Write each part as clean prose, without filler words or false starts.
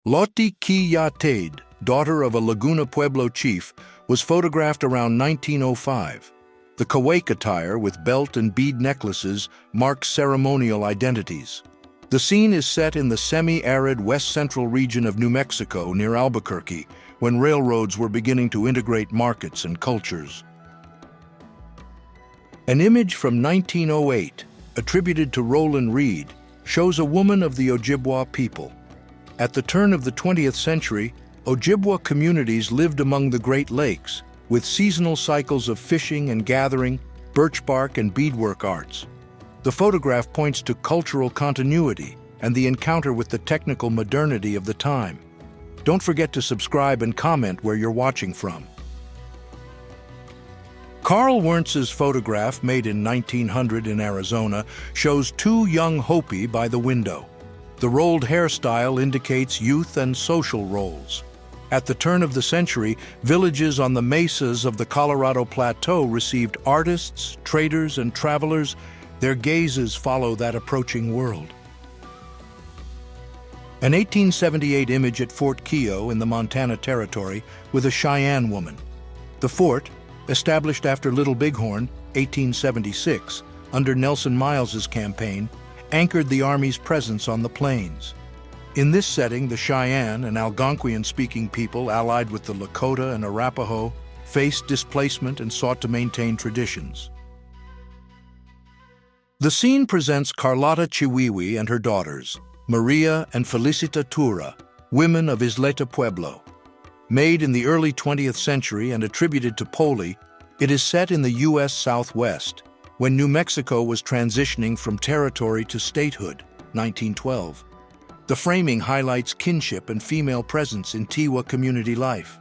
Loti Kiowa, daughter of a Laguna Pueblo chief, was photographed around 1905. The Kawake attire with belt and bead necklaces marks ceremonial identities. The scene is set in the semi-arid west-central region of New Mexico near Albuquerque, when railroads were beginning to integrate markets and cultures. An image from 1908, attributed to Roland Reed, shows a woman of the Ojibwa people. At the turn of the 20th century, Ojibwa communities lived among the Great Lakes, with seasonal cycles of fishing and gathering, birch bark and beadwork arts. The photograph points to cultural continuity and the encounter with the technical modernity of the time. Don't forget to subscribe and comment where you're watching from. Carl Werntz's photograph, made in 1900 in Arizona, shows two young Hopi by the window. The rolled hairstyle indicates youth and social roles. At the turn of the century, villages on the mesas of the Colorado Plateau received artists, traders, and travelers. Their gazes follow that approaching world. An 1878 image at Fort Kiowa in the Montana Territory with a Cheyenne woman. The fort, established after Little Bighorn, 1876, under Nelson Miles's campaign, anchored the Army's presence on the plains. In this setting, the Cheyenne, an Algonquian-speaking people allied with the Lakota and Arapaho, faced displacement and sought to maintain traditions. The scene presents Carlotta Chiwiwi and her daughters, Maria and Felicita Tura, women of Taos Pueblo. Made in the early 20th century and attributed to Poli, it is set in the U.S. Southwest, when New Mexico was transitioning from territory to statehood, 1912. The framing highlights kinship and female presence in Kiowa community life.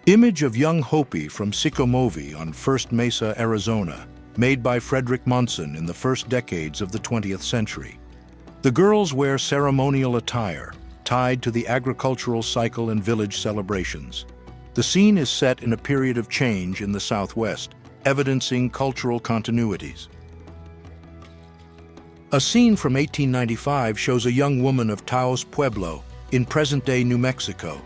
Image of young Hopi from Sikomovi on First Mesa, Arizona, made by Frederick Monson in the first decades of the 20th century. The girls wear ceremonial attire, tied to the agricultural cycle and village celebrations. The scene is set in a period of change in the Southwest, evidencing cultural continuities. A scene from 1895 shows a young woman of Taos Pueblo in present-day New Mexico.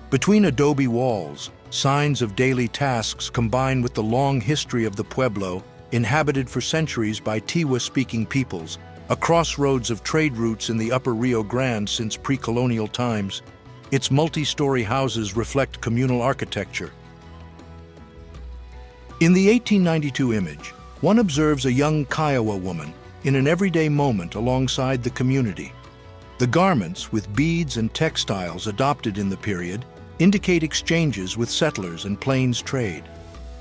Between adobe walls, signs of daily tasks combine with the long history of the Pueblo, inhabited for centuries by Kiowa-speaking peoples, a crossroads of trade routes in the upper Rio Grande since pre-colonial times. Its multi-story houses reflect communal architecture. In the 1892 image, one observes a young Kiowa woman in an everyday moment alongside the community. The garments, with beads and textiles adopted in the period, indicate exchanges with settlers and plains trade.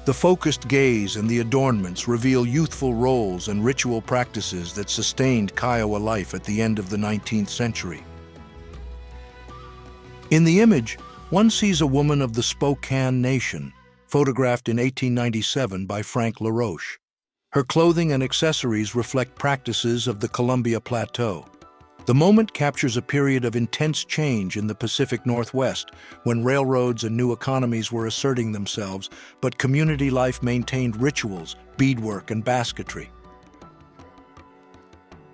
The focused gaze and the adornments reveal youthful roles and ritual practices that sustained Kiowa life at the end of the 19th century. In the image, one sees a woman of the Spokane Nation, photographed in 1897 by Frank LaRoche. Her clothing and accessories reflect practices of the Columbia Plateau. The moment captures a period of intense change in the Pacific Northwest, when railroads and new economies were asserting themselves, but community life maintained rituals, beadwork, and basketry.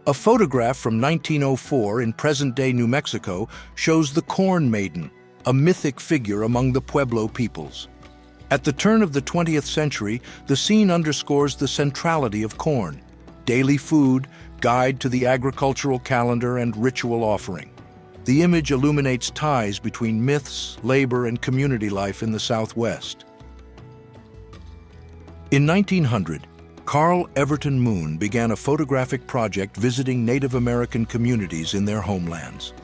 A photograph from 1904 in present-day New Mexico shows the Corn Maiden, a mythic figure among the Pueblo peoples. At the turn of the 20th century, the scene underscores the centrality of corn, daily food, guide to the agricultural calendar, and ritual offering. The image illuminates ties between myths, labor, and community life in the Southwest. In 1900, Carl Everton Moon began a photographic project visiting Native American communities in their homelands.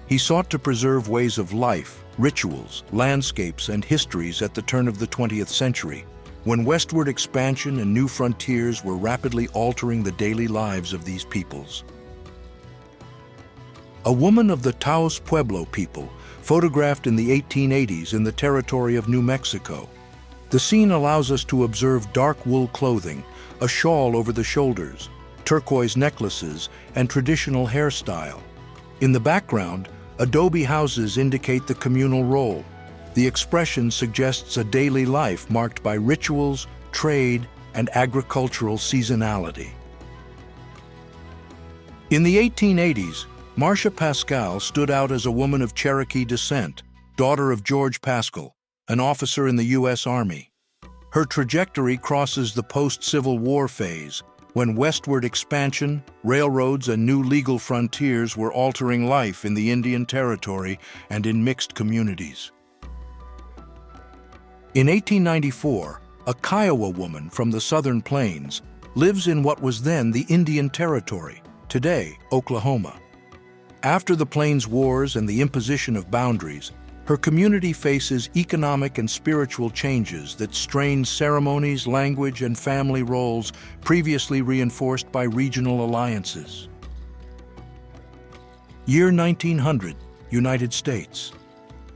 He sought to preserve ways of life, rituals, landscapes, and histories at the turn of the 20th century, when westward expansion and new frontiers were rapidly altering the daily lives of these peoples. A woman of the Taos Pueblo people, photographed in the 1880s in the territory of New Mexico. The scene allows us to observe dark wool clothing, a shawl over the shoulders, turquoise necklaces, and traditional hairstyle. In the background, adobe houses indicate the communal role. The expression suggests a daily life marked by rituals, trade, and agricultural seasonality. In the 1880s, Marcia Pascal stood out as a woman of Cherokee descent, daughter of George Pascal, an officer in the U.S. Army. Her trajectory crosses the post-Civil War phase, when westward expansion, railroads, and new legal frontiers were altering life in the Indian Territory and in mixed communities. In 1894, a Kiowa woman from the Southern Plains lives in what was then the Indian Territory, today Oklahoma. After the Plains Wars and the imposition of boundaries, her community faces economic and spiritual changes that strain ceremonies, language, and family roles previously reinforced by regional alliances. Year 1900, United States.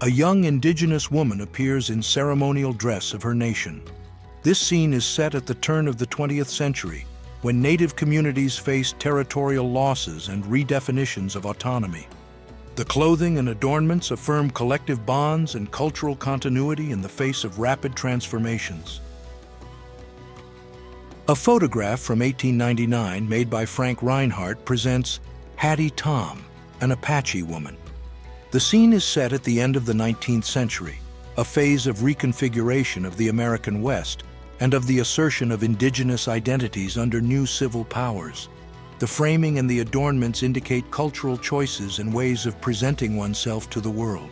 A young indigenous woman appears in ceremonial dress of her nation. This scene is set at the turn of the 20th century, when native communities faced territorial losses and redefinitions of autonomy. The clothing and adornments affirm collective bonds and cultural continuity in the face of rapid transformations. A photograph from 1899 made by Frank Reinhardt presents Hattie Tom, an Apache woman. The scene is set at the end of the 19th century, a phase of reconfiguration of the American West and of the assertion of indigenous identities under new civil powers. The framing and the adornments indicate cultural choices and ways of presenting oneself to the world.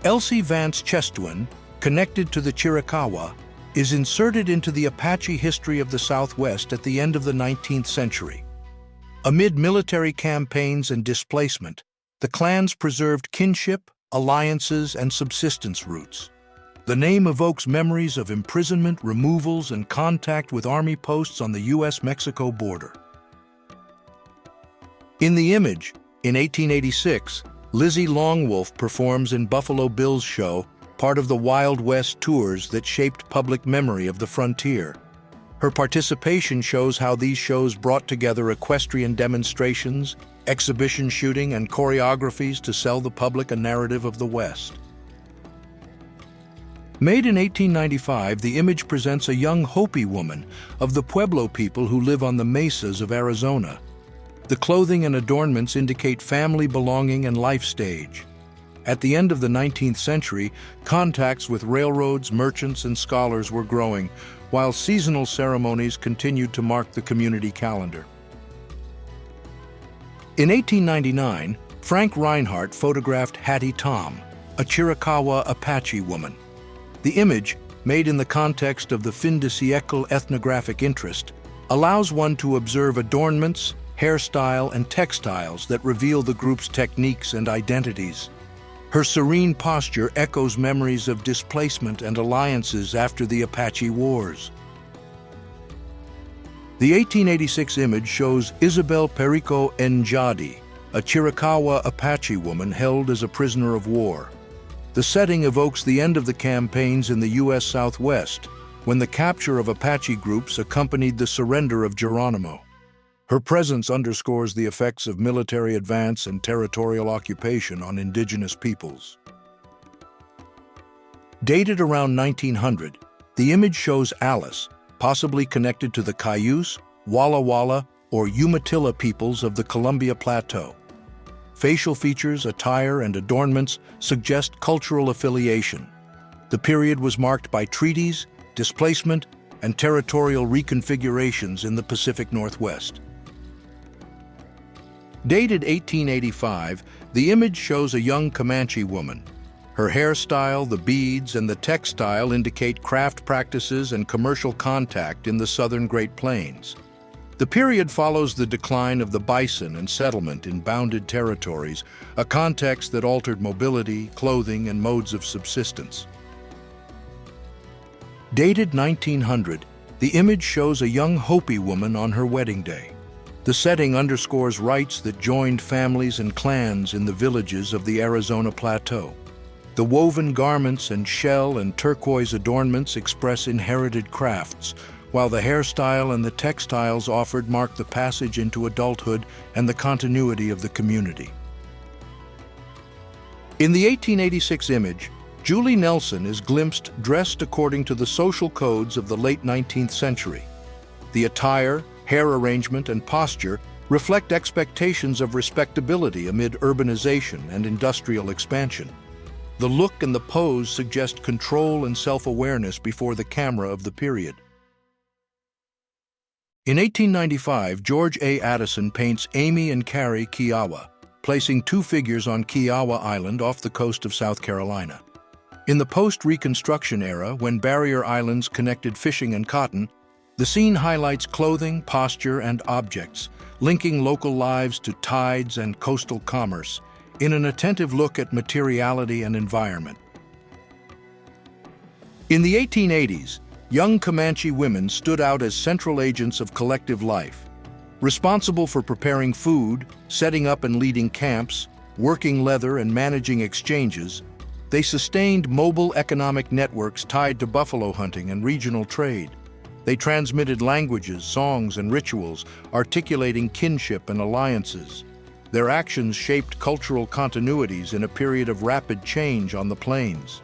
Elsie Vance Chestuan, connected to the Chiricahua, is inserted into the Apache history of the Southwest at the end of the 19th century. Amid military campaigns and displacement, the clans preserved kinship, alliances, and subsistence roots. The name evokes memories of imprisonment, removals, and contact with army posts on the U.S.-Mexico border. In the image, in 1886, Lizzie Longwolf performs in Buffalo Bill's show, part of the Wild West tours that shaped public memory of the frontier. Her participation shows how these shows brought together equestrian demonstrations, exhibition shooting, and choreographies to sell the public a narrative of the West. Made in 1895, the image presents a young Hopi woman of the Pueblo people who live on the mesas of Arizona. The clothing and adornments indicate family belonging and life stage. At the end of the 19th century, contacts with railroads, merchants, and scholars were growing, while seasonal ceremonies continued to mark the community calendar. In 1899, Frank Reinhardt photographed Hattie Tom, a Chiricahua Apache woman. The image, made in the context of the fin de siècle ethnographic interest, allows one to observe adornments, hairstyle, and textiles that reveal the group's techniques and identities. Her serene posture echoes memories of displacement and alliances after the Apache Wars. The 1886 image shows Isabel Perico Njadi, a Chiricahua Apache woman held as a prisoner of war. The setting evokes the end of the campaigns in the U.S. Southwest, when the capture of Apache groups accompanied the surrender of Geronimo. Her presence underscores the effects of military advance and territorial occupation on indigenous peoples. Dated around 1900, the image shows Alice, possibly connected to the Cayuse, Walla Walla, or Umatilla peoples of the Columbia Plateau. Facial features, attire, and adornments suggest cultural affiliation. The period was marked by treaties, displacement, and territorial reconfigurations in the Pacific Northwest. Dated 1885, the image shows a young Comanche woman. Her hairstyle, the beads, and the textile indicate craft practices and commercial contact in the southern Great Plains. The period follows the decline of the bison and settlement in bounded territories, a context that altered mobility, clothing, and modes of subsistence. Dated 1900, the image shows a young Hopi woman on her wedding day. The setting underscores rites that joined families and clans in the villages of the Arizona Plateau. The woven garments and shell and turquoise adornments express inherited crafts, while the hairstyle and the textiles offered mark the passage into adulthood and the continuity of the community. In the 1886 image, Julie Nelson is glimpsed dressed according to the social codes of the late 19th century. The attire, hair arrangement, and posture reflect expectations of respectability amid urbanization and industrial expansion. The look and the pose suggest control and self-awareness before the camera of the period. In 1895, George A. Addison paints Amy and Carrie Kiowa, placing two figures on Kiowa Island off the coast of South Carolina. In the post-Reconstruction era, when barrier islands connected fishing and cotton, the scene highlights clothing, posture, and objects, linking local lives to tides and coastal commerce, in an attentive look at materiality and environment. In the 1880s, young Comanche women stood out as central agents of collective life, responsible for preparing food, setting up and leading camps, working leather and managing exchanges. They sustained mobile economic networks tied to buffalo hunting and regional trade. They transmitted languages, songs, and rituals, articulating kinship and alliances. Their actions shaped cultural continuities in a period of rapid change on the plains.